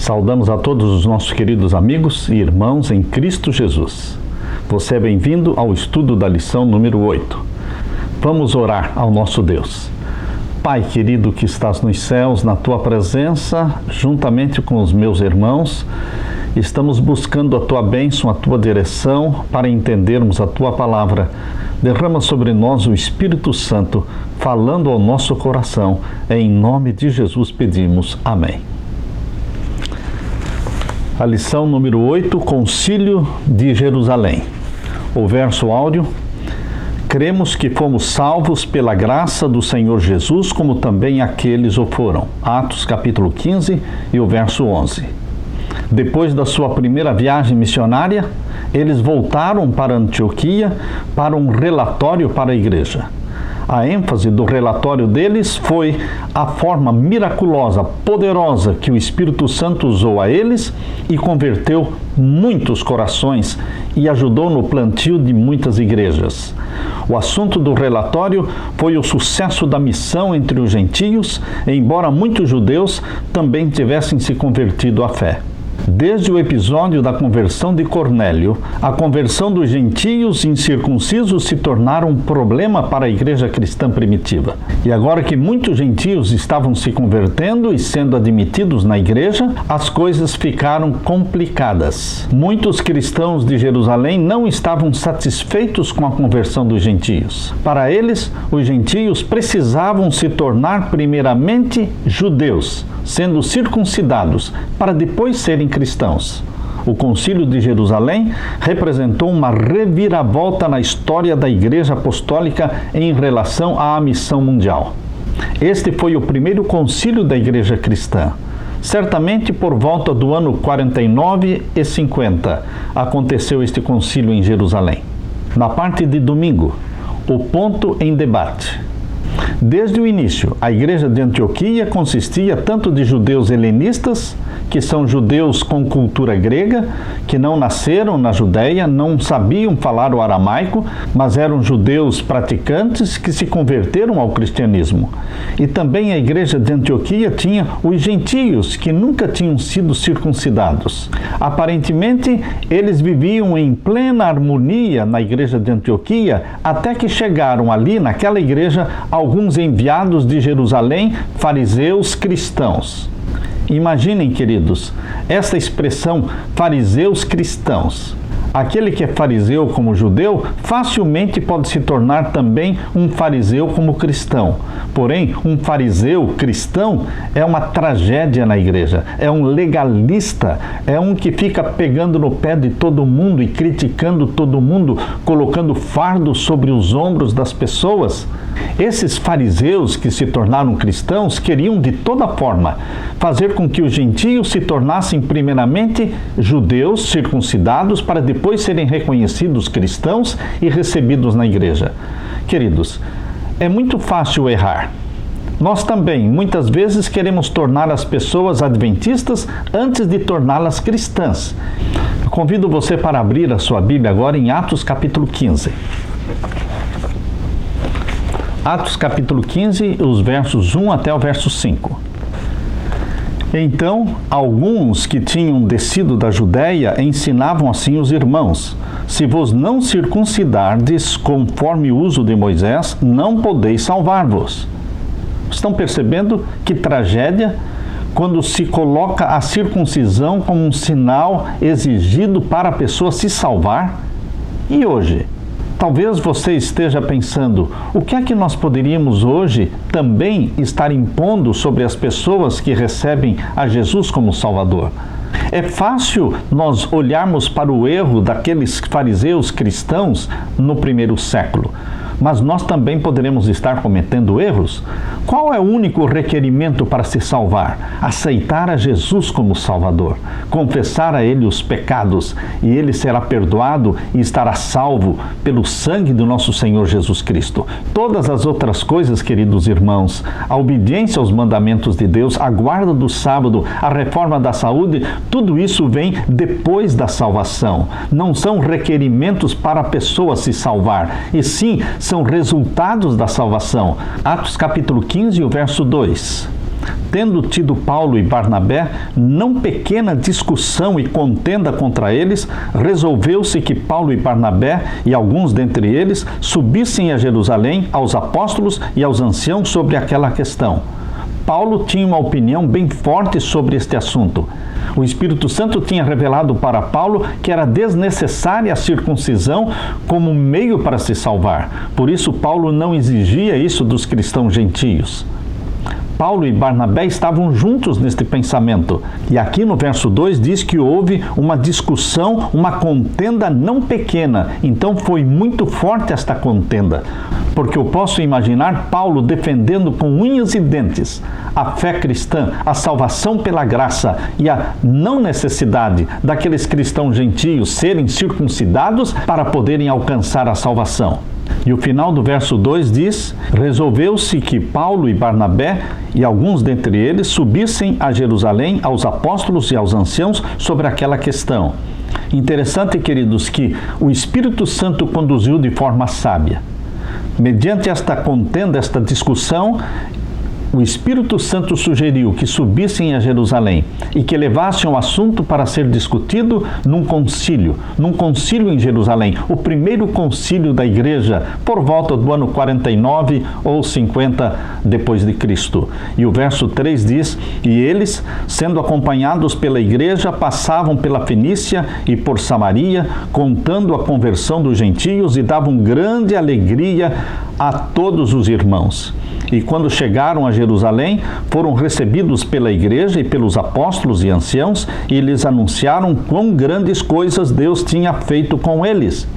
Saudamos a todos os nossos queridos amigos e irmãos em Cristo Jesus. Você é bem-vindo ao estudo da lição número 8. Vamos orar ao nosso Deus. Pai querido que estás nos céus, na Tua presença, juntamente com os meus irmãos, estamos buscando a Tua bênção, a Tua direção para entendermos a Tua palavra. Derrama sobre nós o Espírito Santo, falando ao nosso coração. Em nome de Jesus pedimos. Amém. A lição número 8, Concílio de Jerusalém. O verso áureo: cremos que fomos salvos pela graça do Senhor Jesus, como também aqueles o foram. Atos capítulo 15 e o verso 11. Depois da sua primeira viagem missionária, eles voltaram para Antioquia para um relatório para a igreja. A ênfase do relatório deles foi a forma miraculosa, poderosa que o Espírito Santo usou a eles e converteu muitos corações e ajudou no plantio de muitas igrejas. O assunto do relatório foi o sucesso da missão entre os gentios, embora muitos judeus também tivessem se convertido à fé. Desde o episódio da conversão de Cornélio, a conversão dos gentios incircuncisos se tornaram um problema para a igreja cristã primitiva. E agora que muitos gentios estavam se convertendo e sendo admitidos na igreja, as coisas ficaram complicadas. Muitos cristãos de Jerusalém não estavam satisfeitos com a conversão dos gentios. Para eles, os gentios precisavam se tornar primeiramente judeus, sendo circuncidados, para depois serem cristãos. O Concílio de Jerusalém representou uma reviravolta na história da Igreja Apostólica em relação à missão mundial. Este foi o primeiro concílio da Igreja Cristã. Certamente por volta do ano 49 e 50 aconteceu este concílio em Jerusalém. Na parte de domingo, o ponto em debate. Desde o início, a igreja de Antioquia consistia tanto de judeus helenistas, que são judeus com cultura grega, que não nasceram na Judéia, não sabiam falar o aramaico, mas eram judeus praticantes que se converteram ao cristianismo. E também a igreja de Antioquia tinha os gentios, que nunca tinham sido circuncidados. Aparentemente, eles viviam em plena harmonia na igreja de Antioquia, até que chegaram ali, naquela igreja, alguns enviados de Jerusalém, fariseus cristãos. Imaginem, queridos, essa expressão fariseus cristãos. Aquele que é fariseu como judeu, facilmente pode se tornar também um fariseu como cristão. Porém, um fariseu cristão é uma tragédia na igreja, é um legalista, é um que fica pegando no pé de todo mundo e criticando todo mundo, colocando fardo sobre os ombros das pessoas. Esses fariseus que se tornaram cristãos queriam de toda forma fazer com que os gentios se tornassem primeiramente judeus circuncidados para depois serem reconhecidos cristãos e recebidos na igreja. Queridos, é muito fácil errar. Nós também, muitas vezes, queremos tornar as pessoas adventistas antes de torná-las cristãs. Eu convido você para abrir a sua Bíblia agora em Atos capítulo 15. Atos capítulo 15, os versos 1 até o verso 5. Então, alguns que tinham descido da Judéia ensinavam assim os irmãos: se vos não circuncidardes conforme o uso de Moisés, não podeis salvar-vos. Estão percebendo que tragédia quando se coloca a circuncisão como um sinal exigido para a pessoa se salvar? E hoje? Talvez você esteja pensando, o que é que nós poderíamos hoje também estar impondo sobre as pessoas que recebem a Jesus como Salvador? É fácil nós olharmos para o erro daqueles fariseus cristãos no primeiro século, mas nós também poderemos estar cometendo erros. Qual é o único requerimento para se salvar? Aceitar a Jesus como Salvador, confessar a Ele os pecados, e Ele será perdoado e estará salvo pelo sangue do nosso Senhor Jesus Cristo. Todas as outras coisas, queridos irmãos, a obediência aos mandamentos de Deus, a guarda do sábado, a reforma da saúde, tudo isso vem depois da salvação. Não são requerimentos para a pessoa se salvar, e sim são resultados da salvação. Atos capítulo 15, o verso 2. Tendo tido Paulo e Barnabé não pequena discussão e contenda contra eles, resolveu-se que Paulo e Barnabé e alguns dentre eles subissem a Jerusalém aos apóstolos e aos anciãos sobre aquela questão. Paulo tinha uma opinião bem forte sobre este assunto. O Espírito Santo tinha revelado para Paulo que era desnecessária a circuncisão como meio para se salvar. Por isso, Paulo não exigia isso dos cristãos gentios. Paulo e Barnabé estavam juntos neste pensamento. E aqui no verso 2 diz que houve uma discussão, uma contenda não pequena. Então foi muito forte esta contenda, porque eu posso imaginar Paulo defendendo com unhas e dentes a fé cristã, a salvação pela graça e a não necessidade daqueles cristãos gentios serem circuncidados para poderem alcançar a salvação. E o final do verso 2 diz: resolveu-se que Paulo e Barnabé e alguns dentre eles subissem a Jerusalém aos apóstolos e aos anciãos sobre aquela questão. Interessante, queridos, que o Espírito Santo conduziu de forma sábia. Mediante esta contenda, esta discussão, o Espírito Santo sugeriu que subissem a Jerusalém e que levassem o assunto para ser discutido num concílio em Jerusalém, o primeiro concílio da igreja, por volta do ano 49 ou 50 depois de Cristo. E o verso 3 diz: e eles, sendo acompanhados pela igreja, passavam pela Fenícia e por Samaria, contando a conversão dos gentios, e davam grande alegria a todos os irmãos. E quando chegaram a Jerusalém, foram recebidos pela igreja e pelos apóstolos e anciãos, e lhes anunciaram quão grandes coisas Deus tinha feito com eles.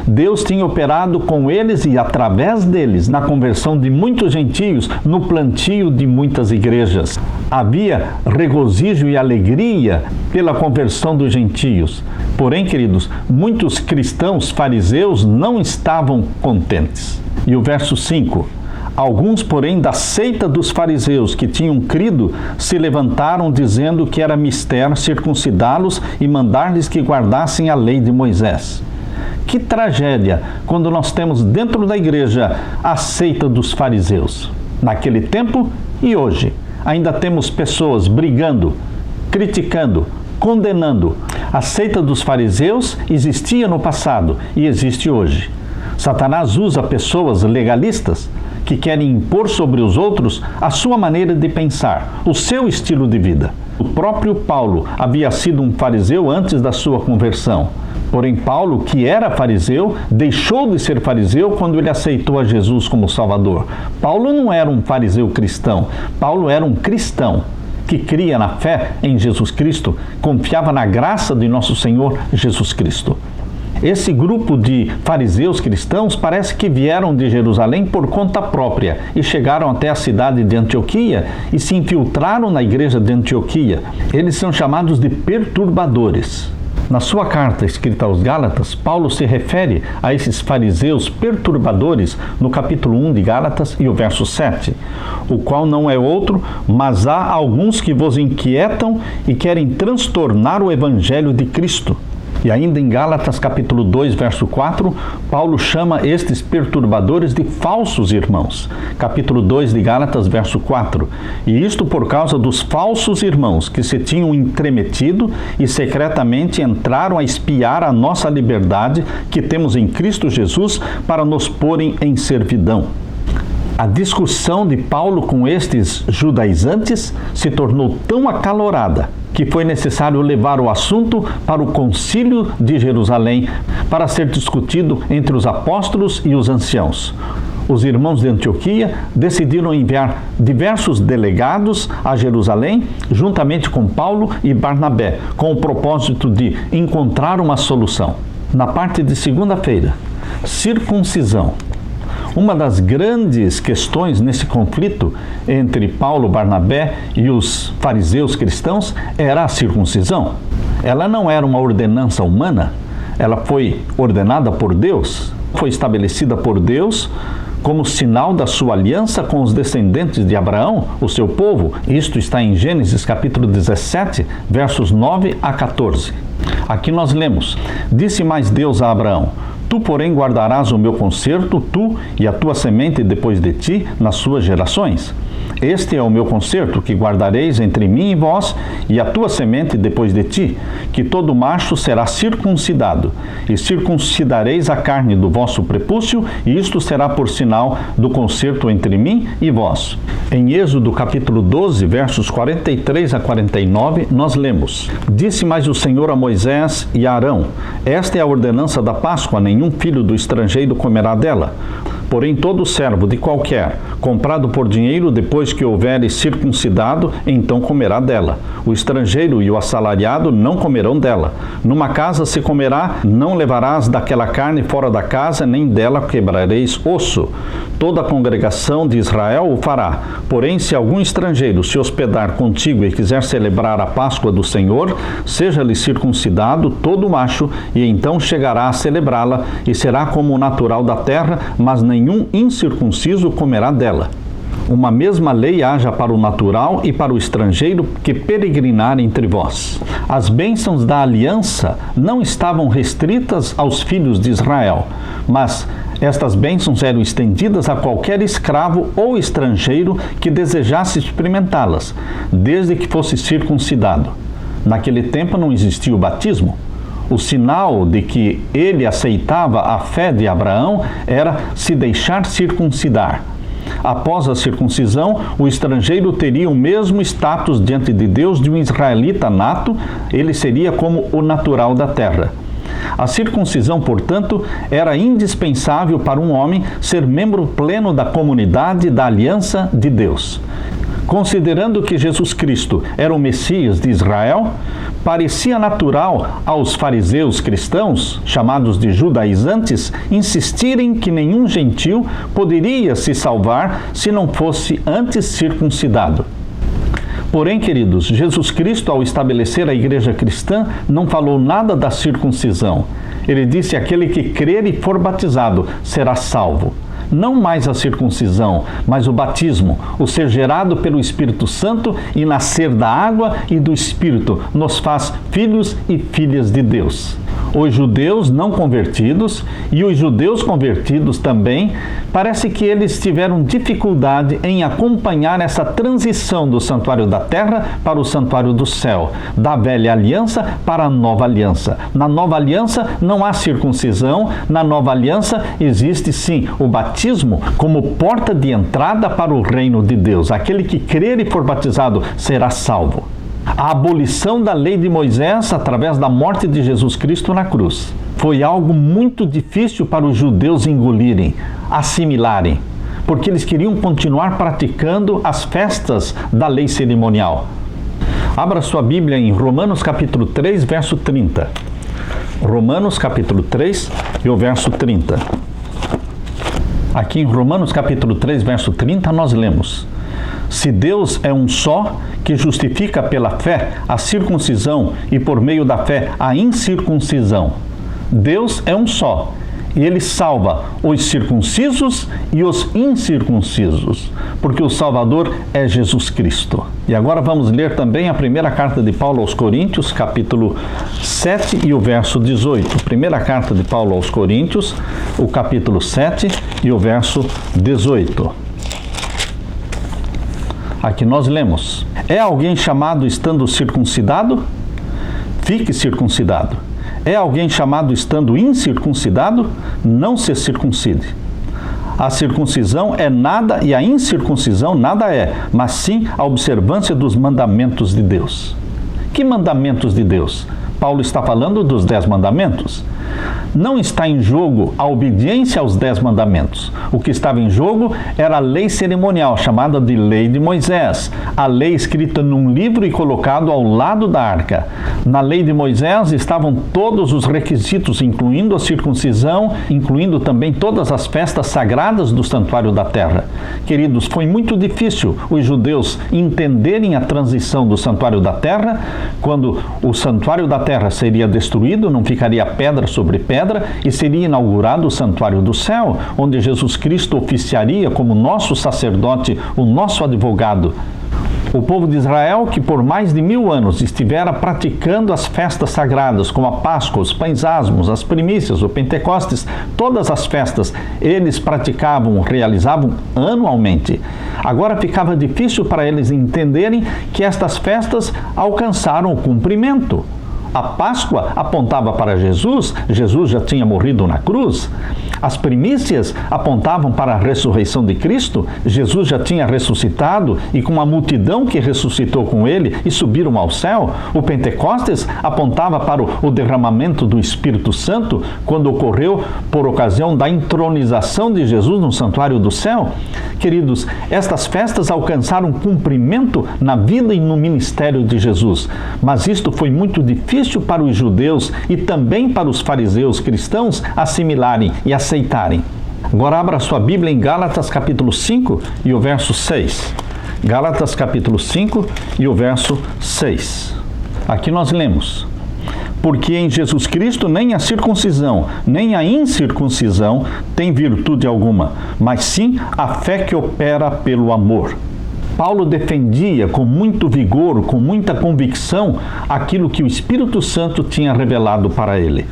Deus tinha operado com eles e através deles na conversão de muitos gentios, no plantio de muitas igrejas. Havia regozijo e alegria pela conversão dos gentios. Porém, queridos, muitos cristãos fariseus não estavam contentes. E o verso 5: alguns, porém, da seita dos fariseus que tinham crido, se levantaram dizendo que era mister circuncidá-los e mandar-lhes que guardassem a lei de Moisés. Que tragédia quando nós temos dentro da igreja a seita dos fariseus. Naquele tempo e hoje, ainda temos pessoas brigando, criticando, condenando. A seita dos fariseus existia no passado e existe hoje. Satanás usa pessoas legalistas que querem impor sobre os outros a sua maneira de pensar, o seu estilo de vida. O próprio Paulo havia sido um fariseu antes da sua conversão. Porém, Paulo, que era fariseu, deixou de ser fariseu quando ele aceitou a Jesus como Salvador. Paulo não era um fariseu cristão. Paulo era um cristão que cria na fé em Jesus Cristo, confiava na graça de nosso Senhor Jesus Cristo. Esse grupo de fariseus cristãos parece que vieram de Jerusalém por conta própria e chegaram até a cidade de Antioquia e se infiltraram na igreja de Antioquia. Eles são chamados de perturbadores. Na sua carta escrita aos Gálatas, Paulo se refere a esses fariseus perturbadores no capítulo 1 de Gálatas e o verso 7, o qual não é outro, mas há alguns que vos inquietam e querem transtornar o evangelho de Cristo. E ainda em Gálatas capítulo 2, verso 4, Paulo chama estes perturbadores de falsos irmãos. Capítulo 2 de Gálatas, verso 4. E isto por causa dos falsos irmãos que se tinham entremetido e secretamente entraram a espiar a nossa liberdade que temos em Cristo Jesus para nos porem em servidão. A discussão de Paulo com estes judaizantes se tornou tão acalorada que foi necessário levar o assunto para o concílio de Jerusalém para ser discutido entre os apóstolos e os anciãos. Os irmãos de Antioquia decidiram enviar diversos delegados a Jerusalém, juntamente com Paulo e Barnabé, com o propósito de encontrar uma solução. Na parte de segunda-feira, circuncisão. Uma das grandes questões nesse conflito entre Paulo, Barnabé e os fariseus cristãos era a circuncisão. Ela não era uma ordenança humana, ela foi ordenada por Deus, foi estabelecida por Deus como sinal da sua aliança com os descendentes de Abraão, o seu povo. Isto está em Gênesis capítulo 17, versos 9 a 14. Aqui nós lemos: disse mais Deus a Abraão: tu, porém, guardarás o meu concerto, tu e a tua semente depois de ti, nas suas gerações. Este é o meu concerto, que guardareis entre mim e vós, e a tua semente depois de ti, que todo macho será circuncidado, e circuncidareis a carne do vosso prepúcio, e isto será por sinal do concerto entre mim e vós. Em Êxodo capítulo 12, versos 43 a 49, nós lemos: Disse mais o Senhor a Moisés e a Arão: Esta é a ordenança da Páscoa, nenhum filho do estrangeiro comerá dela. Porém, todo servo de qualquer, comprado por dinheiro, depois que houveres circuncidado, então comerá dela. O estrangeiro e o assalariado não comerão dela. Numa casa se comerá, não levarás daquela carne fora da casa, nem dela quebrareis osso. Toda a congregação de Israel o fará. Porém, se algum estrangeiro se hospedar contigo e quiser celebrar a Páscoa do Senhor, seja-lhe circuncidado todo macho, e então chegará a celebrá-la, e será como o natural da terra, mas nenhum incircunciso comerá dela. Uma mesma lei haja para o natural e para o estrangeiro que peregrinar entre vós. As bênçãos da aliança não estavam restritas aos filhos de Israel, mas estas bênçãos eram estendidas a qualquer escravo ou estrangeiro que desejasse experimentá-las, desde que fosse circuncidado. Naquele tempo não existia o batismo. O sinal de que ele aceitava a fé de Abraão era se deixar circuncidar. Após a circuncisão, o estrangeiro teria o mesmo status diante de Deus de um israelita nato, ele seria como o natural da terra. A circuncisão, portanto, era indispensável para um homem ser membro pleno da comunidade da aliança de Deus. Considerando que Jesus Cristo era o Messias de Israel, parecia natural aos fariseus cristãos, chamados de judaizantes, insistirem que nenhum gentil poderia se salvar se não fosse antes circuncidado. Porém, queridos, Jesus Cristo, ao estabelecer a igreja cristã, não falou nada da circuncisão. Ele disse: aquele que crer e for batizado será salvo. Não mais a circuncisão, mas o batismo, o ser gerado pelo Espírito Santo e nascer da água e do Espírito, nos faz filhos e filhas de Deus. Os judeus não convertidos e os judeus convertidos também, parece que eles tiveram dificuldade em acompanhar essa transição do santuário da terra para o santuário do céu, da velha aliança para a nova aliança. Na nova aliança não há circuncisão, na nova aliança existe sim o batismo como porta de entrada para o reino de Deus. Aquele que crer e for batizado será salvo. A abolição da lei de Moisés através da morte de Jesus Cristo na cruz foi algo muito difícil para os judeus engolirem, assimilarem, porque eles queriam continuar praticando as festas da lei cerimonial. Abra sua Bíblia em Romanos capítulo 3, verso 30. Romanos capítulo 3 e o verso 30. Aqui em Romanos capítulo 3, verso 30, nós lemos: Se Deus é um só, que justifica pela fé a circuncisão e por meio da fé a incircuncisão. Deus é um só, e Ele salva os circuncisos e os incircuncisos, porque o Salvador é Jesus Cristo. E agora vamos ler também a primeira carta de Paulo aos Coríntios, capítulo 7 e o verso 18. Primeira carta de Paulo aos Coríntios, o capítulo 7 e o verso 18. Aqui nós lemos: É alguém chamado estando circuncidado? Fique circuncidado. É alguém chamado estando incircuncidado? Não se circuncide. A circuncisão é nada e a incircuncisão nada é, mas sim a observância dos mandamentos de Deus. Que mandamentos de Deus? Paulo está falando dos 10 mandamentos. Não está em jogo a obediência aos 10 mandamentos. O que estava em jogo era a lei cerimonial, chamada de Lei de Moisés. A lei escrita num livro e colocado ao lado da arca. Na lei de Moisés estavam todos os requisitos, incluindo a circuncisão, incluindo também todas as festas sagradas do santuário da terra. Queridos, foi muito difícil os judeus entenderem a transição do santuário da terra, quando o santuário da terra seria destruído, não ficaria pedra sobre pedra, e seria inaugurado o santuário do céu, onde Jesus Cristo oficiaria como nosso sacerdote, o nosso advogado. O povo de Israel, que por mais de 1000 anos estivera praticando as festas sagradas, como a Páscoa, os pães asmos, as primícias, o Pentecostes, todas as festas, eles praticavam, realizavam anualmente. Agora ficava difícil para eles entenderem que estas festas alcançaram o cumprimento. A Páscoa apontava para Jesus, Jesus já tinha morrido na cruz. As primícias apontavam para a ressurreição de Cristo, Jesus já tinha ressuscitado e com a multidão que ressuscitou com ele e subiram ao céu. O Pentecostes apontava para o derramamento do Espírito Santo, quando ocorreu por ocasião da entronização de Jesus no santuário do céu. Queridos, estas festas alcançaram cumprimento na vida e no ministério de Jesus, mas isto foi muito difícil para os judeus e também para os fariseus cristãos assimilarem e aceitarem. Agora abra sua Bíblia em Gálatas capítulo 5 e o verso 6. Gálatas capítulo 5 e o verso 6. Aqui nós lemos: porque em Jesus Cristo nem a circuncisão, nem a incircuncisão tem virtude alguma, mas sim a fé que opera pelo amor. Paulo defendia com muito vigor, com muita convicção, aquilo que o Espírito Santo tinha revelado para ele.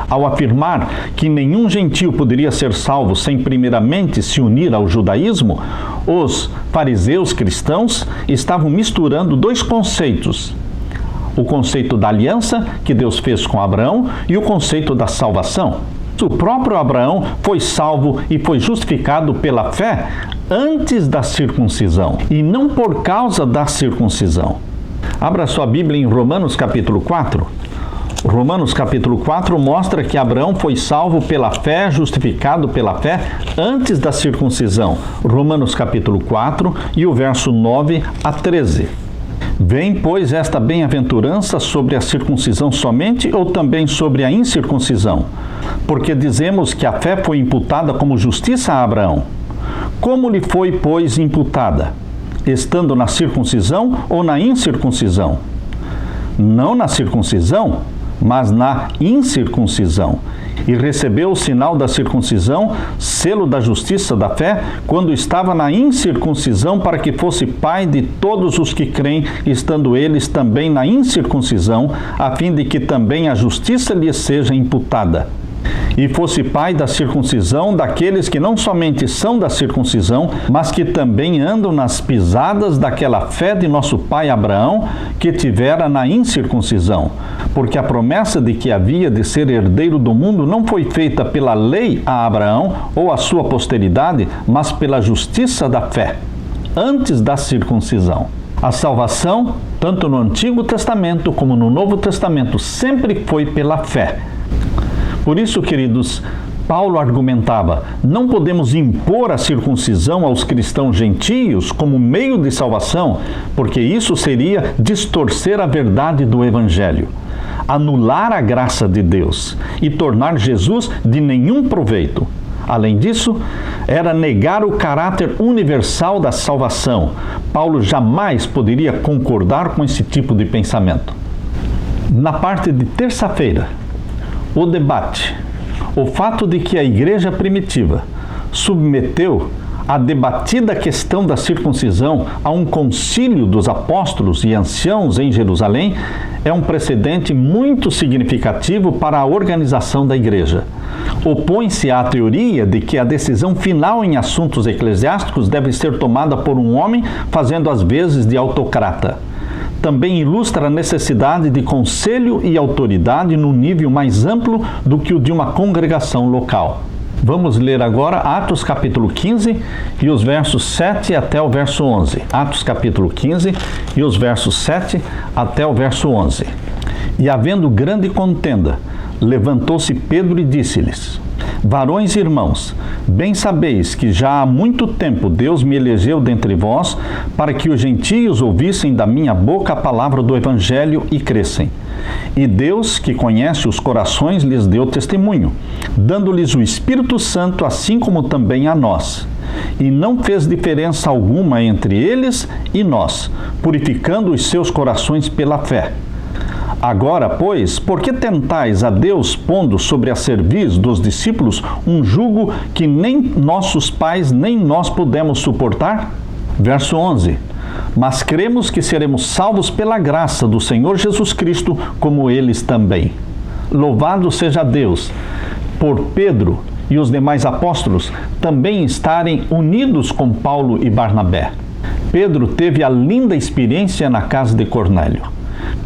Ao afirmar que nenhum gentio poderia ser salvo sem primeiramente se unir ao judaísmo, os fariseus cristãos estavam misturando dois conceitos: o conceito da aliança que Deus fez com Abraão e o conceito da salvação. O próprio Abraão foi salvo e foi justificado pela fé antes da circuncisão e não por causa da circuncisão. Abra sua Bíblia em Romanos capítulo 4. Romanos capítulo 4 mostra que Abraão foi salvo pela fé, justificado pela fé antes da circuncisão. Romanos capítulo 4 e o verso 9 a 13. Vem, pois, esta bem-aventurança sobre a circuncisão somente ou também sobre a incircuncisão? Porque dizemos que a fé foi imputada como justiça a Abraão. Como lhe foi, pois, imputada? Estando na circuncisão ou na incircuncisão? Não na circuncisão, mas na incircuncisão. E recebeu o sinal da circuncisão, selo da justiça da fé, quando estava na incircuncisão, para que fosse pai de todos os que creem, estando eles também na incircuncisão, a fim de que também a justiça lhes seja imputada. E fosse pai da circuncisão daqueles que não somente são da circuncisão, mas que também andam nas pisadas daquela fé de nosso pai Abraão, que tivera na incircuncisão. Porque a promessa de que havia de ser herdeiro do mundo não foi feita pela lei a Abraão ou a sua posteridade, mas pela justiça da fé, antes da circuncisão. A salvação, tanto no Antigo Testamento como no Novo Testamento, sempre foi pela fé. Por isso, queridos, Paulo argumentava: não podemos impor a circuncisão aos cristãos gentios como meio de salvação, porque isso seria distorcer a verdade do Evangelho, anular a graça de Deus e tornar Jesus de nenhum proveito. Além disso, era negar o caráter universal da salvação. Paulo jamais poderia concordar com esse tipo de pensamento. Na parte de terça-feira, o debate, o fato de que a igreja primitiva submeteu a debatida questão da circuncisão a um concílio dos apóstolos e anciãos em Jerusalém é um precedente muito significativo para a organização da igreja. Opõe-se à teoria de que a decisão final em assuntos eclesiásticos deve ser tomada por um homem fazendo as vezes de autocrata. Também ilustra a necessidade de conselho e autoridade no nível mais amplo do que o de uma congregação local. Vamos ler agora Atos capítulo 15 e os versos 7 até o verso 11. Atos capítulo 15 e os versos 7 até o verso 11. E havendo grande contenda, levantou-se Pedro e disse-lhes: varões e irmãos, bem sabeis que já há muito tempo Deus me elegeu dentre vós, para que os gentios ouvissem da minha boca a palavra do Evangelho e crescem. E Deus, que conhece os corações, lhes deu testemunho, dando-lhes o Espírito Santo, assim como também a nós. E não fez diferença alguma entre eles e nós, purificando os seus corações pela fé. Agora, pois, por que tentais a Deus, pondo sobre a cerviz dos discípulos um jugo que nem nossos pais nem nós pudemos suportar? Verso 11. mas cremos que seremos salvos pela graça do Senhor Jesus Cristo, como eles também. Louvado seja Deus por Pedro e os demais apóstolos também estarem unidos com Paulo e Barnabé. Pedro teve a linda experiência na casa de Cornélio.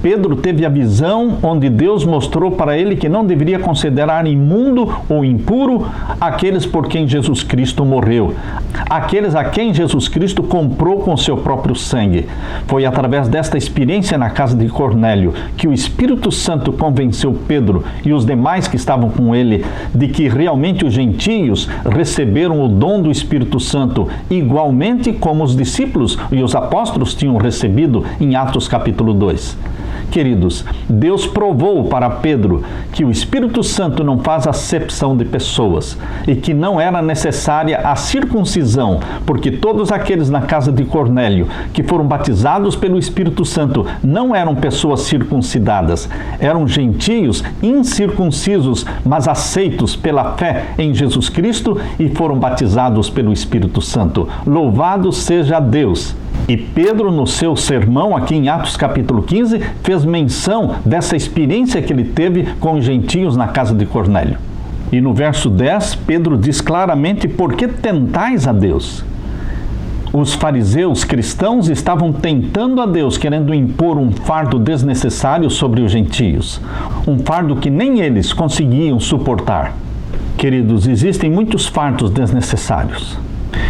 Pedro teve a visão onde Deus mostrou para ele que não deveria considerar imundo ou impuro aqueles por quem Jesus Cristo morreu, aqueles a quem Jesus Cristo comprou com seu próprio sangue. Foi através desta experiência na casa de Cornélio que o Espírito Santo convenceu Pedro e os demais que estavam com ele de que realmente os gentios receberam o dom do Espírito Santo, igualmente como os discípulos e os apóstolos tinham recebido em Atos capítulo 2. Queridos, Deus provou para Pedro que o Espírito Santo não faz acepção de pessoas e que não era necessária a circuncisão, porque todos aqueles na casa de Cornélio que foram batizados pelo Espírito Santo não eram pessoas circuncidadas, eram gentios incircuncisos, mas aceitos pela fé em Jesus Cristo e foram batizados pelo Espírito Santo. Louvado seja Deus! E Pedro, no seu sermão aqui em Atos capítulo 15, fez menção dessa experiência que ele teve com os gentios na casa de Cornélio. E no verso 10, Pedro diz claramente: por que tentais a Deus? Os fariseus cristãos estavam tentando a Deus, querendo impor um fardo desnecessário sobre os gentios, um fardo que nem eles conseguiam suportar. Queridos, existem muitos fardos desnecessários.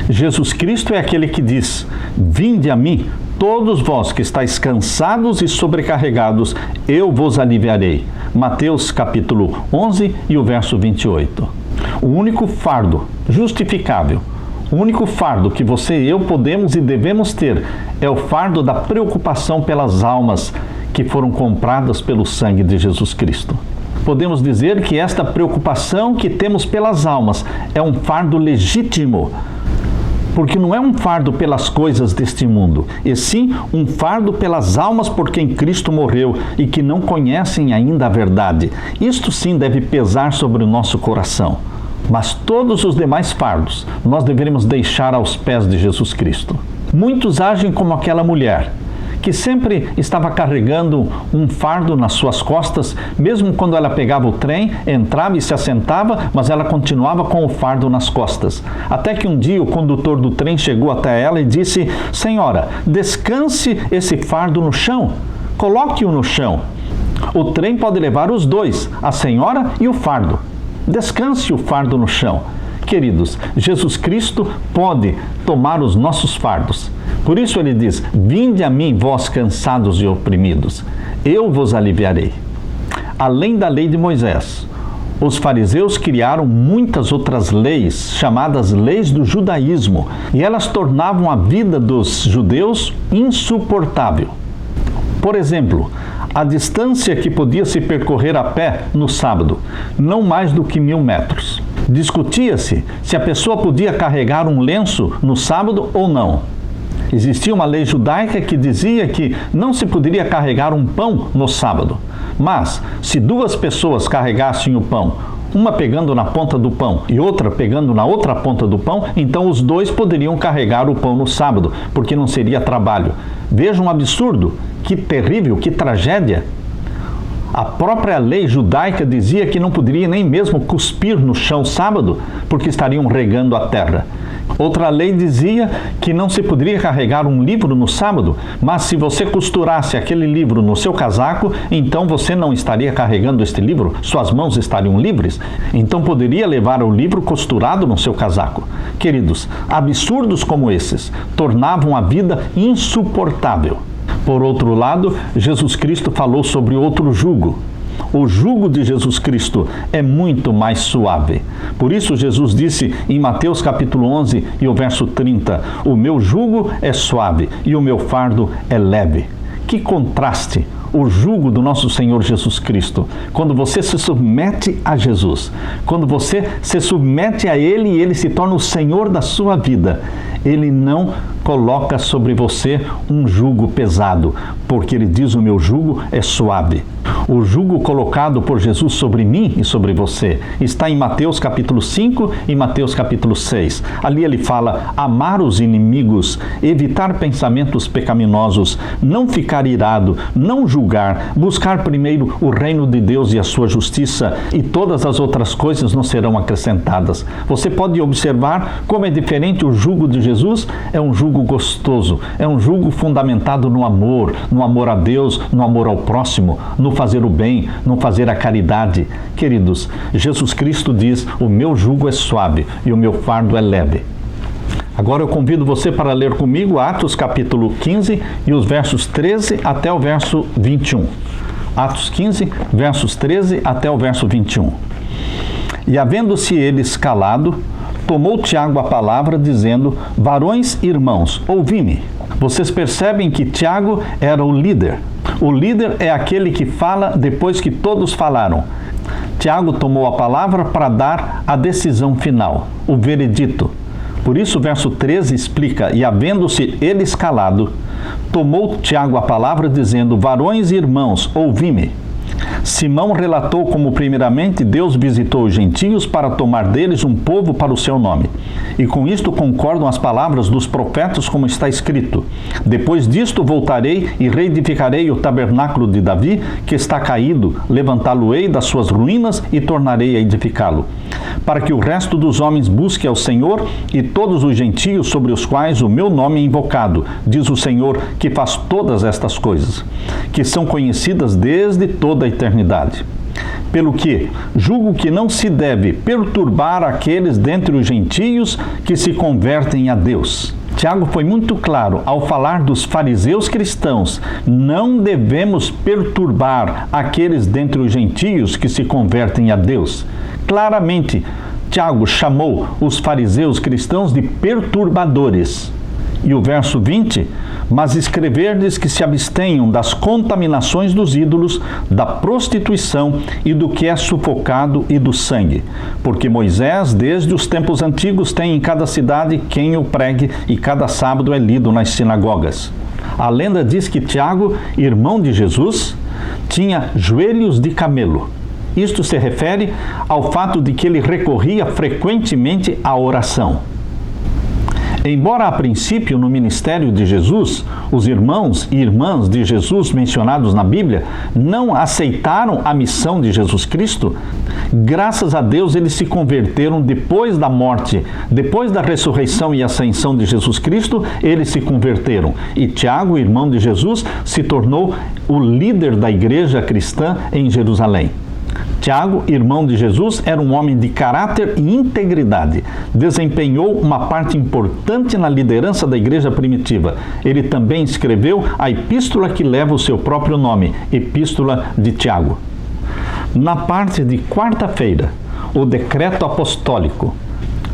Jesus Cristo é aquele que diz: vinde a mim, todos vós que estáis cansados e sobrecarregados, eu vos aliviarei. Mateus capítulo 11 e o verso 28. O único fardo justificável, o único fardo que você e eu podemos e devemos ter é o fardo da preocupação pelas almas que foram compradas pelo sangue de Jesus Cristo. Podemos dizer que esta preocupação que temos pelas almas é um fardo legítimo, porque não é um fardo pelas coisas deste mundo, e sim um fardo pelas almas por quem Cristo morreu e que não conhecem ainda a verdade. Isto sim deve pesar sobre o nosso coração. Mas todos os demais fardos nós deveremos deixar aos pés de Jesus Cristo. Muitos agem como aquela mulher que sempre estava carregando um fardo nas suas costas, mesmo quando ela pegava o trem, entrava e se assentava, mas ela continuava com o fardo nas costas. Até que um dia o condutor do trem chegou até ela e disse: senhora, descanse esse fardo no chão, coloque-o no chão. O trem pode levar os dois, a senhora e o fardo. Descanse o fardo no chão. Queridos, Jesus Cristo pode tomar os nossos fardos. Por isso ele diz: vinde a mim, vós cansados e oprimidos, eu vos aliviarei. Além da lei de Moisés, os fariseus criaram muitas outras leis, chamadas leis do judaísmo, e elas tornavam a vida dos judeus insuportável. Por exemplo, a distância que podia se percorrer a pé no sábado, não mais do que 1000 metros. Discutia-se se a pessoa podia carregar um lenço no sábado ou não. Existia uma lei judaica que dizia que não se poderia carregar um pão no sábado. Mas, se duas pessoas carregassem o pão, uma pegando na ponta do pão e outra pegando na outra ponta do pão, então os dois poderiam carregar o pão no sábado, porque não seria trabalho. Veja um absurdo, que terrível, que tragédia. A própria lei judaica dizia que não poderia nem mesmo cuspir no chão sábado, porque estariam regando a terra. Outra lei dizia que não se poderia carregar um livro no sábado, mas se você costurasse aquele livro no seu casaco, então você não estaria carregando este livro, suas mãos estariam livres, então poderia levar o livro costurado no seu casaco. Queridos, absurdos como esses tornavam a vida insuportável. Por outro lado, Jesus Cristo falou sobre outro jugo. O jugo de Jesus Cristo é muito mais suave. Por isso Jesus disse em Mateus capítulo 11 e o verso 30, o meu jugo é suave e o meu fardo é leve. Que contraste! O jugo do nosso Senhor Jesus Cristo. Quando você se submete a Jesus, quando você se submete a Ele e Ele se torna o Senhor da sua vida, Ele não coloca sobre você um jugo pesado, porque Ele diz: o meu jugo é suave. O jugo colocado por Jesus sobre mim e sobre você está em Mateus capítulo 5 e Mateus capítulo 6. Ali ele fala: amar os inimigos, evitar pensamentos pecaminosos, não ficar irado, não julgar, buscar primeiro o reino de Deus e a sua justiça, e todas as outras coisas nos serão acrescentadas. Você pode observar como é diferente o jugo de Jesus. É um jugo gostoso, é um jugo fundamentado no amor a Deus, no amor ao próximo, no fazer o bem, no fazer a caridade. Queridos, Jesus Cristo diz: o meu jugo é suave e o meu fardo é leve. Agora eu convido você para ler comigo Atos capítulo 15 e os versos 13 até o verso 21. Atos 15, versos 13 até o verso 21. E havendo-se eles calado, tomou Tiago a palavra, dizendo: varões irmãos, ouvi-me. Vocês percebem que Tiago era o líder. O líder é aquele que fala depois que todos falaram. Tiago tomou a palavra para dar a decisão final, o veredito. Por isso o verso 13 explica: e havendo-se eles calado, tomou Tiago a palavra, dizendo: varões e irmãos, ouvi-me. Simão relatou como primeiramente Deus visitou os gentios para tomar deles um povo para o seu nome. E com isto concordam as palavras dos profetas, como está escrito: depois disto voltarei e reedificarei o tabernáculo de Davi, que está caído, levantá-lo-ei das suas ruínas e tornarei a edificá-lo, para que o resto dos homens busque ao Senhor e todos os gentios sobre os quais o meu nome é invocado, diz o Senhor, que faz todas estas coisas, que são conhecidas desde toda a eternidade. Pelo que julgo que não se deve perturbar aqueles dentre os gentios que se convertem a Deus. Tiago foi muito claro ao falar dos fariseus cristãos: não devemos perturbar aqueles dentre os gentios que se convertem a Deus. Claramente, Tiago chamou os fariseus cristãos de perturbadores. E o verso 20: mas escrever-lhes que se abstenham das contaminações dos ídolos, da prostituição e do que é sufocado e do sangue. Porque Moisés, desde os tempos antigos, tem em cada cidade quem o pregue, e cada sábado é lido nas sinagogas. A lenda diz que Tiago, irmão de Jesus, tinha joelhos de camelo. Isto se refere ao fato de que ele recorria frequentemente à oração. Embora a princípio no ministério de Jesus, os irmãos e irmãs de Jesus mencionados na Bíblia não aceitaram a missão de Jesus Cristo, graças a Deus eles se converteram depois da morte, depois da ressurreição e ascensão de Jesus Cristo, eles se converteram. E Tiago, irmão de Jesus, se tornou o líder da igreja cristã em Jerusalém. Tiago, irmão de Jesus, era um homem de caráter e integridade. Desempenhou uma parte importante na liderança da igreja primitiva. Ele também escreveu a epístola que leva o seu próprio nome, Epístola de Tiago. Na parte de quarta-feira, o decreto apostólico.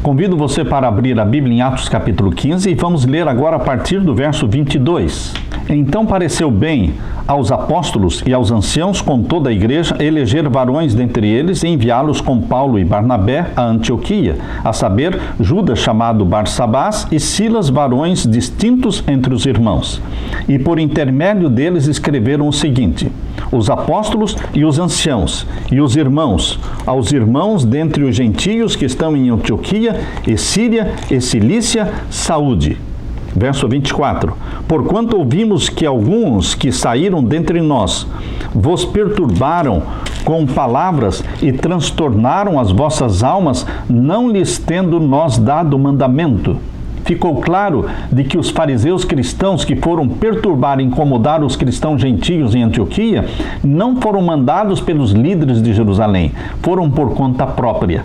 Convido você para abrir a Bíblia em Atos capítulo 15 e vamos ler agora a partir do verso 22. Então pareceu bem aos apóstolos e aos anciãos com toda a igreja eleger varões dentre eles e enviá-los com Paulo e Barnabé a Antioquia, a saber, Judas chamado Barsabás e Silas, varões distintos entre os irmãos. E por intermédio deles escreveram o seguinte: os apóstolos e os anciãos e os irmãos, aos irmãos dentre os gentios que estão em Antioquia e Síria e Cilícia, saúde. Verso 24: porquanto ouvimos que alguns que saíram dentre nós vos perturbaram com palavras e transtornaram as vossas almas, não lhes tendo nós dado mandamento. Ficou claro de que os fariseus cristãos que foram perturbar e incomodar os cristãos gentios em Antioquia não foram mandados pelos líderes de Jerusalém, foram por conta própria.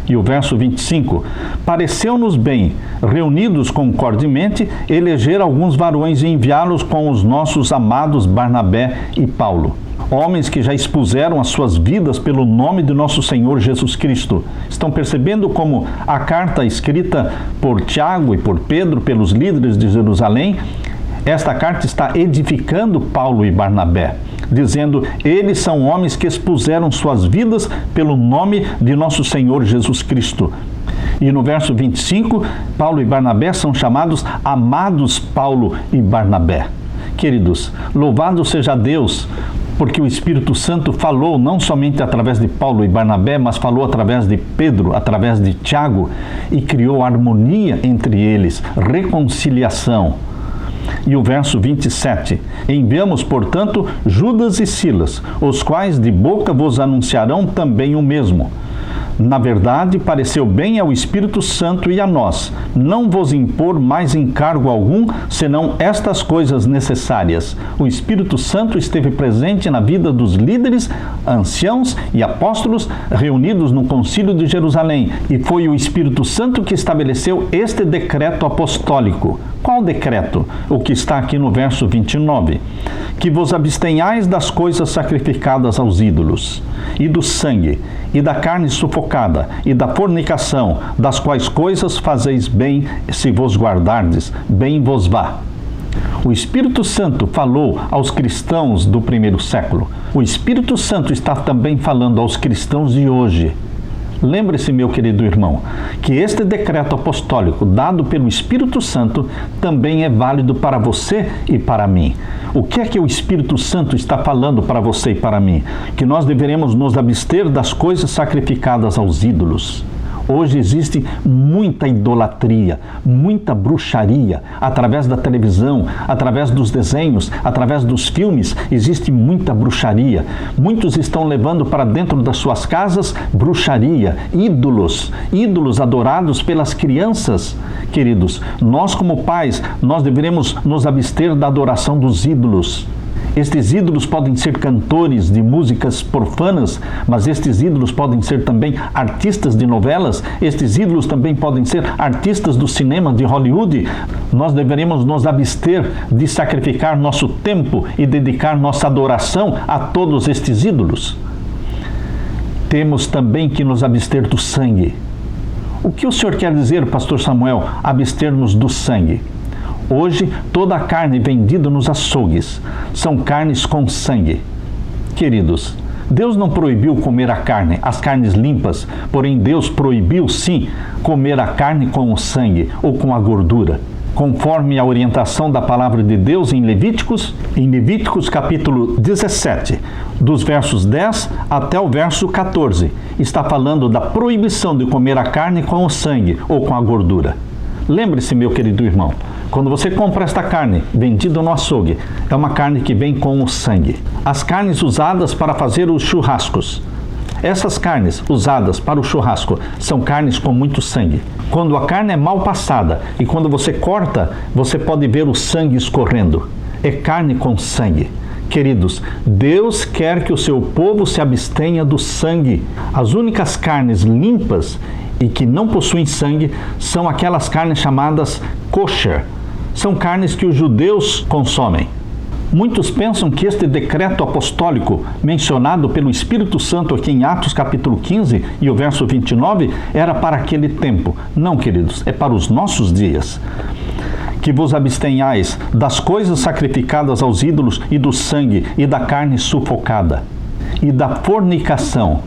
E o verso 25: pareceu-nos bem, reunidos concordemente, eleger alguns varões e enviá-los com os nossos amados Barnabé e Paulo, homens que já expuseram as suas vidas pelo nome de nosso Senhor Jesus Cristo. Estão percebendo como a carta escrita por Tiago e por Pedro, pelos líderes de Jerusalém, esta carta está edificando Paulo e Barnabé, dizendo: eles são homens que expuseram suas vidas pelo nome de nosso Senhor Jesus Cristo. E no verso 25, Paulo e Barnabé são chamados amados Paulo e Barnabé. Queridos, louvado seja Deus porque o Espírito Santo falou não somente através de Paulo e Barnabé, mas falou através de Pedro, através de Tiago, e criou harmonia entre eles, reconciliação. E o verso 27, enviamos, portanto, Judas e Silas, os quais de boca vos anunciarão também o mesmo. Na verdade, pareceu bem ao Espírito Santo e a nós, não vos impor mais encargo algum, senão estas coisas necessárias. O Espírito Santo esteve presente na vida dos líderes, anciãos e apóstolos reunidos no Concílio de Jerusalém, e foi o Espírito Santo que estabeleceu este decreto apostólico. Qual decreto? O que está aqui no verso 29. Que vos abstenhais das coisas sacrificadas aos ídolos, e do sangue, e da carne sufocada, e da fornicação, das quais coisas fazeis bem, se vos guardardes, bem vos vá. O Espírito Santo falou aos cristãos do primeiro século. O Espírito Santo está também falando aos cristãos de hoje. Lembre-se, meu querido irmão, que este decreto apostólico dado pelo Espírito Santo também é válido para você e para mim. O que é que o Espírito Santo está falando para você e para mim? Que nós deveremos nos abster das coisas sacrificadas aos ídolos. Hoje existe muita idolatria, muita bruxaria, através da televisão, através dos desenhos, através dos filmes, existe muita bruxaria. Muitos estão levando para dentro das suas casas bruxaria, ídolos adorados pelas crianças. Queridos, nós como pais, nós deveremos nos abster da adoração dos ídolos. Estes ídolos podem ser cantores de músicas profanas, mas estes ídolos podem ser também artistas de novelas, estes ídolos também podem ser artistas do cinema de Hollywood. Nós deveremos nos abster de sacrificar nosso tempo e dedicar nossa adoração a todos estes ídolos. Temos também que nos abster do sangue. O que o senhor quer dizer, pastor Samuel, abster-nos do sangue? Hoje, toda a carne vendida nos açougues são carnes com sangue. Queridos, Deus não proibiu comer a carne, as carnes limpas, porém Deus proibiu sim comer a carne com o sangue ou com a gordura. Conforme a orientação da palavra de Deus em Levíticos capítulo 17, dos versos 10 até o verso 14, está falando da proibição de comer a carne com o sangue ou com a gordura. Lembre-se, meu querido irmão, quando você compra esta carne vendida no açougue, é uma carne que vem com o sangue. As carnes usadas para fazer os churrascos, essas carnes usadas para o churrasco são carnes com muito sangue. Quando a carne é mal passada e quando você corta, você pode ver o sangue escorrendo. É carne com sangue. Queridos, Deus quer que o seu povo se abstenha do sangue. As únicas carnes limpas e que não possuem sangue são aquelas carnes chamadas kosher. São carnes que os judeus consomem. Muitos pensam que este decreto apostólico mencionado pelo Espírito Santo aqui em Atos capítulo 15 e o verso 29 era para aquele tempo. Não, queridos, é para os nossos dias. Que vos abstenhais das coisas sacrificadas aos ídolos e do sangue e da carne sufocada e da fornicação.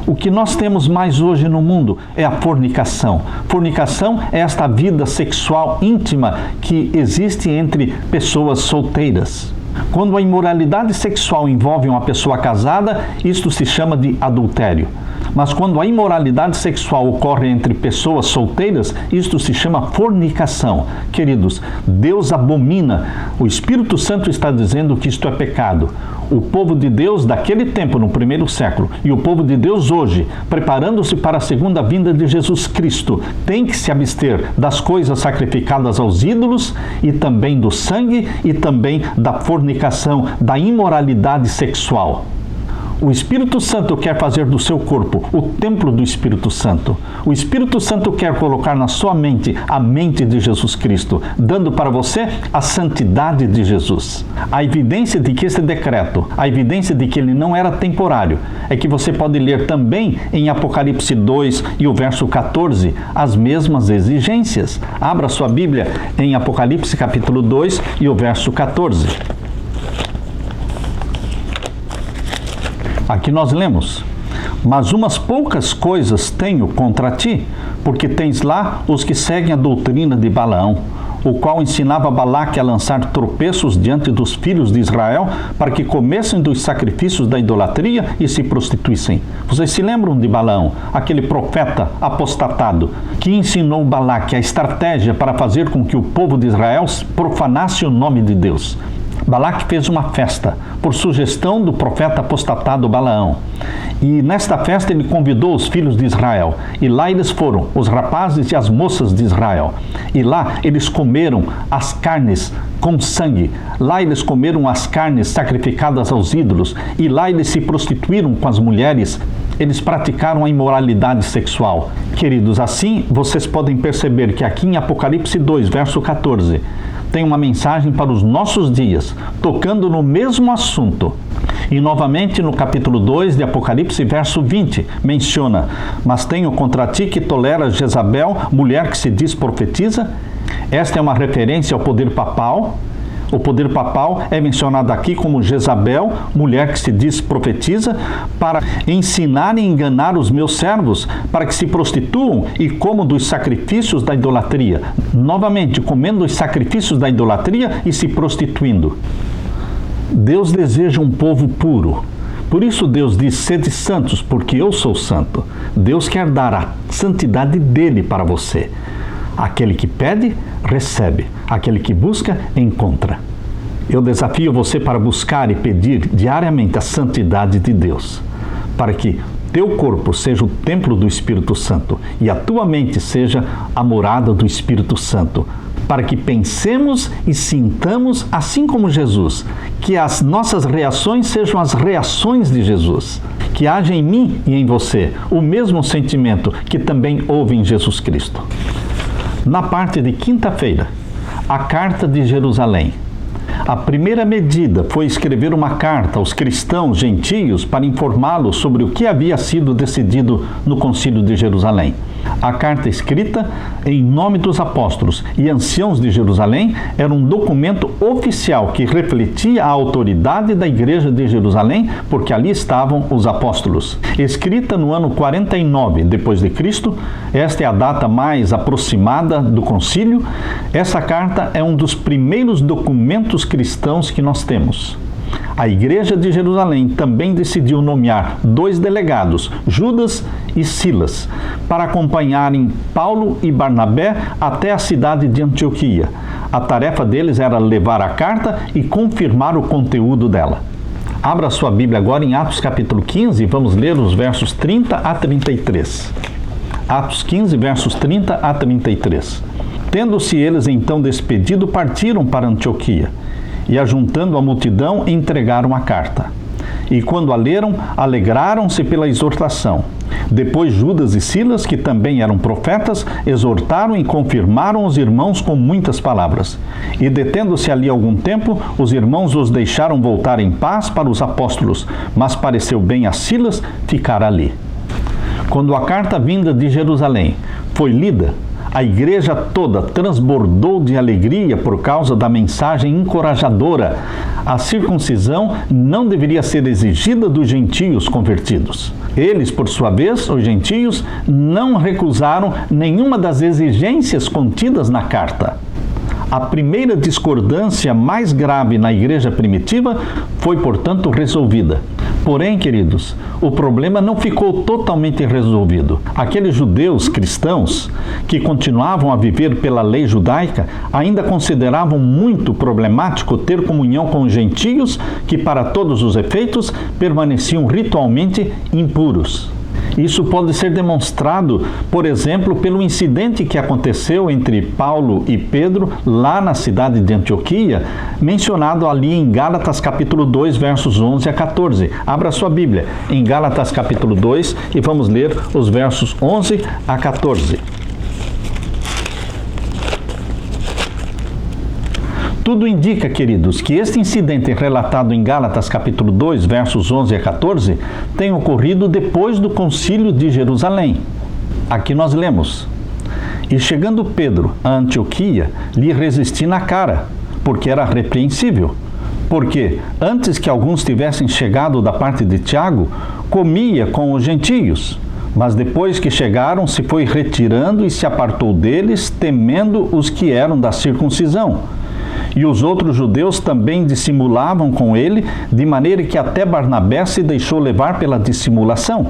O que nós temos mais hoje no mundo é a fornicação. Fornicação é esta vida sexual íntima que existe entre pessoas solteiras. Quando a imoralidade sexual envolve uma pessoa casada, isto se chama de adultério. Mas quando a imoralidade sexual ocorre entre pessoas solteiras, isto se chama fornicação. Queridos, Deus abomina. O Espírito Santo está dizendo que isto é pecado. O povo de Deus daquele tempo, no primeiro século, e o povo de Deus hoje, preparando-se para a segunda vinda de Jesus Cristo, tem que se abster das coisas sacrificadas aos ídolos e também do sangue e também da fornicação, da imoralidade sexual. O Espírito Santo quer fazer do seu corpo o templo do Espírito Santo. O Espírito Santo quer colocar na sua mente a mente de Jesus Cristo, dando para você a santidade de Jesus. A evidência de que esse decreto, a evidência de que ele não era temporário, é que você pode ler também em Apocalipse 2 e o verso 14, as mesmas exigências. Abra sua Bíblia em Apocalipse capítulo 2 e o verso 14. Aqui nós lemos: mas umas poucas coisas tenho contra ti, porque tens lá os que seguem a doutrina de Balaão, o qual ensinava Balaque a lançar tropeços diante dos filhos de Israel para que comessem dos sacrifícios da idolatria e se prostituíssem. Vocês se lembram de Balaão, aquele profeta apostatado, que ensinou Balaque a estratégia para fazer com que o povo de Israel profanasse o nome de Deus? Balaque fez uma festa, por sugestão do profeta apostatado Balaão. E nesta festa ele convidou os filhos de Israel. E lá eles foram, os rapazes e as moças de Israel. E lá eles comeram as carnes com sangue. Lá eles comeram as carnes sacrificadas aos ídolos. E lá eles se prostituíram com as mulheres. Eles praticaram a imoralidade sexual. Queridos, assim vocês podem perceber que aqui em Apocalipse 2, verso 14... tem uma mensagem para os nossos dias, tocando no mesmo assunto. E novamente no capítulo 2 de Apocalipse, verso 20, menciona: mas tenho contra ti que toleras Jezabel, mulher que se diz profetiza. Esta é uma referência ao poder papal. O poder papal é mencionado aqui como Jezabel, mulher que se diz profetiza, para ensinar e enganar os meus servos, para que se prostituam e comam dos sacrifícios da idolatria. Novamente, comendo os sacrifícios da idolatria e se prostituindo. Deus deseja um povo puro. Por isso Deus diz: sede santos, porque eu sou santo. Deus quer dar a santidade dele para você. Aquele que pede, recebe. Aquele que busca, encontra. Eu desafio você para buscar e pedir diariamente a santidade de Deus, para que teu corpo seja o templo do Espírito Santo e a tua mente seja a morada do Espírito Santo, para que pensemos e sintamos assim como Jesus, que as nossas reações sejam as reações de Jesus, que haja em mim e em você o mesmo sentimento que também houve em Jesus Cristo. Na parte de quinta-feira, a Carta de Jerusalém. A primeira medida foi escrever uma carta aos cristãos gentios para informá-los sobre o que havia sido decidido no Concílio de Jerusalém. A carta escrita em nome dos apóstolos e anciãos de Jerusalém era um documento oficial que refletia a autoridade da igreja de Jerusalém, porque ali estavam os apóstolos. Escrita no ano 49 depois de Cristo, esta é a data mais aproximada do concílio. Essa carta é um dos primeiros documentos cristãos que nós temos. A igreja de Jerusalém também decidiu nomear 2 delegados, Judas e Silas, para acompanharem Paulo e Barnabé até a cidade de Antioquia. A tarefa deles era levar a carta e confirmar o conteúdo dela. Abra sua Bíblia agora em Atos capítulo 15 e vamos ler os versos 30 a 33. Atos 15, versos 30 a 33. Tendo-se eles então despedido, partiram para Antioquia. E, ajuntando a multidão, entregaram a carta. E, quando a leram, alegraram-se pela exortação. Depois, Judas e Silas, que também eram profetas, exortaram e confirmaram os irmãos com muitas palavras. E, detendo-se ali algum tempo, os irmãos os deixaram voltar em paz para os apóstolos, mas pareceu bem a Silas ficar ali. Quando a carta vinda de Jerusalém foi lida, a igreja toda transbordou de alegria por causa da mensagem encorajadora. A circuncisão não deveria ser exigida dos gentios convertidos. Eles, por sua vez, os gentios, não recusaram nenhuma das exigências contidas na carta. A primeira discordância mais grave na igreja primitiva foi, portanto, resolvida. Porém, queridos, o problema não ficou totalmente resolvido. Aqueles judeus cristãos que continuavam a viver pela lei judaica ainda consideravam muito problemático ter comunhão com os gentios que, para todos os efeitos, permaneciam ritualmente impuros. Isso pode ser demonstrado, por exemplo, pelo incidente que aconteceu entre Paulo e Pedro lá na cidade de Antioquia, mencionado ali em Gálatas capítulo 2, versos 11 a 14. Abra sua Bíblia em Gálatas capítulo 2 e vamos ler os versos 11 a 14. Tudo indica, queridos, que este incidente relatado em Gálatas capítulo 2, versos 11 a 14, tem ocorrido depois do concílio de Jerusalém. Aqui nós lemos: E chegando Pedro a Antioquia, lhe resisti na cara, porque era repreensível. Porque, antes que alguns tivessem chegado da parte de Tiago, comia com os gentios. Mas depois que chegaram, se foi retirando e se apartou deles, temendo os que eram da circuncisão. E os outros judeus também dissimulavam com ele, de maneira que até Barnabé se deixou levar pela dissimulação.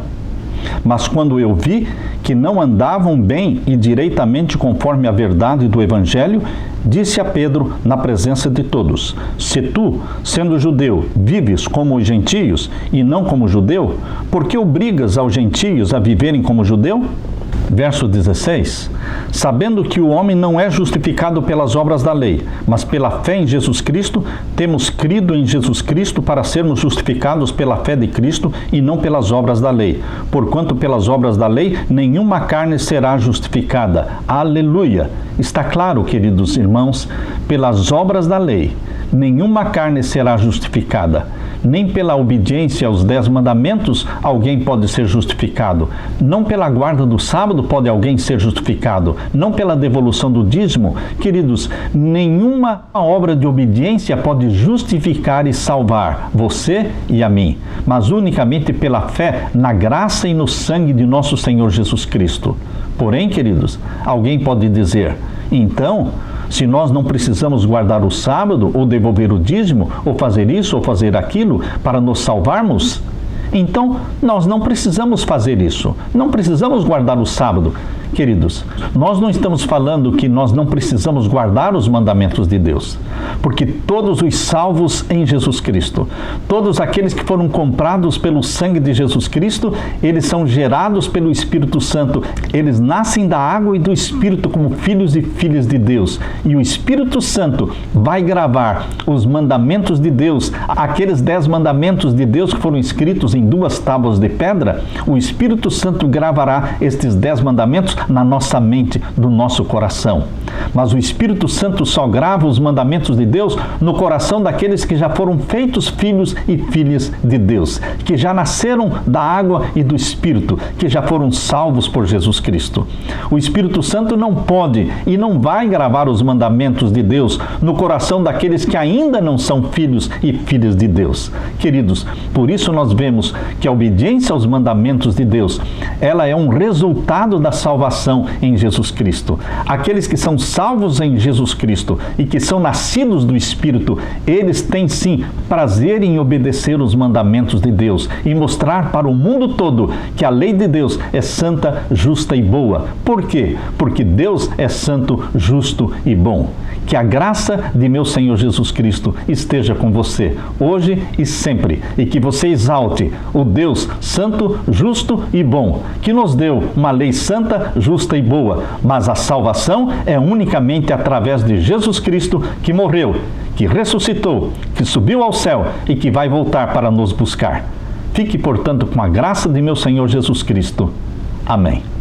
Mas quando eu vi que não andavam bem e direitamente conforme a verdade do Evangelho, disse a Pedro na presença de todos: se tu, sendo judeu, vives como os gentios e não como judeu, por que obrigas aos gentios a viverem como judeu? Verso 16: sabendo que o homem não é justificado pelas obras da lei, mas pela fé em Jesus Cristo, temos crido em Jesus Cristo para sermos justificados pela fé de Cristo e não pelas obras da lei. Porquanto pelas obras da lei, nenhuma carne será justificada. Aleluia! Está claro, queridos irmãos, pelas obras da lei, nenhuma carne será justificada. Nem pela obediência aos 10 mandamentos alguém pode ser justificado. Não pela guarda do sábado pode alguém ser justificado. Não pela devolução do dízimo. Queridos, nenhuma obra de obediência pode justificar e salvar você e a mim, mas unicamente pela fé na graça e no sangue de nosso Senhor Jesus Cristo. Porém, queridos, alguém pode dizer: então, se nós não precisamos guardar o sábado, ou devolver o dízimo, ou fazer isso, ou fazer aquilo, para nos salvarmos, então nós não precisamos fazer isso. Não precisamos guardar o sábado. Queridos, nós não estamos falando que nós não precisamos guardar os mandamentos de Deus, porque todos os salvos em Jesus Cristo, todos aqueles que foram comprados pelo sangue de Jesus Cristo, eles são gerados pelo Espírito Santo, eles nascem da água e do Espírito como filhos e filhas de Deus, e o Espírito Santo vai gravar os mandamentos de Deus, aqueles 10 mandamentos de Deus que foram escritos em 2 tábuas de pedra. O Espírito Santo gravará estes 10 mandamentos na nossa mente, no nosso coração. Mas o Espírito Santo só grava os mandamentos de Deus no coração daqueles que já foram feitos filhos e filhas de Deus, que já nasceram da água e do Espírito, que já foram salvos por Jesus Cristo. O Espírito Santo não pode e não vai gravar os mandamentos de Deus no coração daqueles que ainda não são filhos e filhas de Deus. Queridos, por isso nós vemos que a obediência aos mandamentos de Deus, ela é um resultado da salvação em Jesus Cristo. Aqueles que são salvos em Jesus Cristo e que são nascidos do Espírito, eles têm sim prazer em obedecer os mandamentos de Deus e mostrar para o mundo todo que a lei de Deus é santa, justa e boa. Por quê? Porque Deus é santo, justo e bom. Que a graça de meu Senhor Jesus Cristo esteja com você, hoje e sempre, e que você exalte o Deus santo, justo e bom, que nos deu uma lei santa, justa e boa, mas a salvação é unicamente através de Jesus Cristo, que morreu, que ressuscitou, que subiu ao céu e que vai voltar para nos buscar. Fique, portanto, com a graça de meu Senhor Jesus Cristo. Amém.